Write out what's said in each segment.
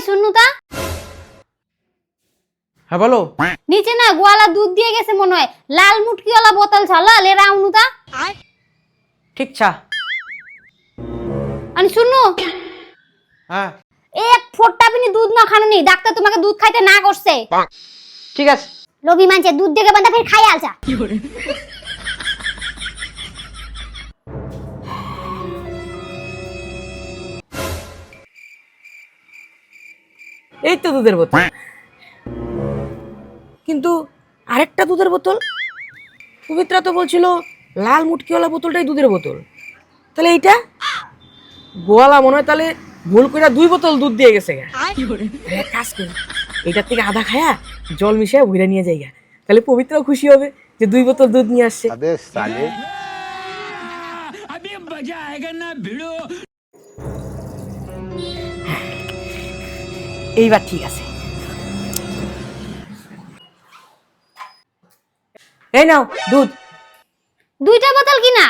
শুনুতা হ্যাঁ বলো। নিচে না গোয়ালা দুধ দিয়ে গেছে মনে হয়, লাল মুটকিওয়ালা বোতল ছালা লে রাউনুতা ঠিক ছা। আমি শুনু হ্যাঁ এক ফোঁটা পিনি দুধ না খানো নি, ডাক্তার তোমাকে দুধ খাইতে না করছে। ঠিক আছে। লোভী মানছে দুধ দেখে বান্দা ফের খাই আলছা। এই তো দুধের বোতল, কিন্তু আরেকটা দুধের বোতল। পবিত্রা তো বলছিল লাল মুটকিওয়ালা বোতলটাই দুধের বোতল, তাহলে এইটা গোয়ালা মনে হয় তাহলে ভুল করে 2 বোতল দুধ দিয়ে গেছে। এক কাজ করি, এটার থেকে আধা খায়া জল মিশিয়ে ভুইরা নিয়ে যাই, তাহলে পবিত্রাও খুশি হবে যে 2 বোতল দুধ নিয়ে আসছে। এইবার ঠিক আছে। এই নাও দুধ। 2টা বোতল কিনা?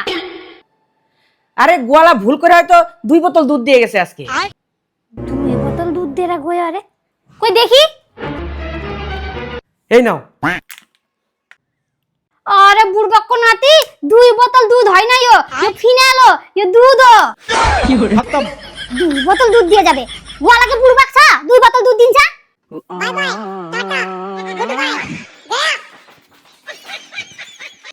আরে গোয়ালা ভুল করে হয়তো 2 বোতল দুধ দিয়ে গেছে আজকে। 2 বোতল দুধ দিয়ে রাখো আরে, কই দেখি। এই নাও। আরে বুড়বাক্ক নাতি, 2 বোতল দুধ হয় না ইয়ো ফিনালো, ইয়ো দুধ। কি করে খতম। 2 বোতল দুধ দিয়ে যাবে গোয়ালাকে বুড়বাক্কা, 2 বোতল দুধ দিনছা। Bye bye tata.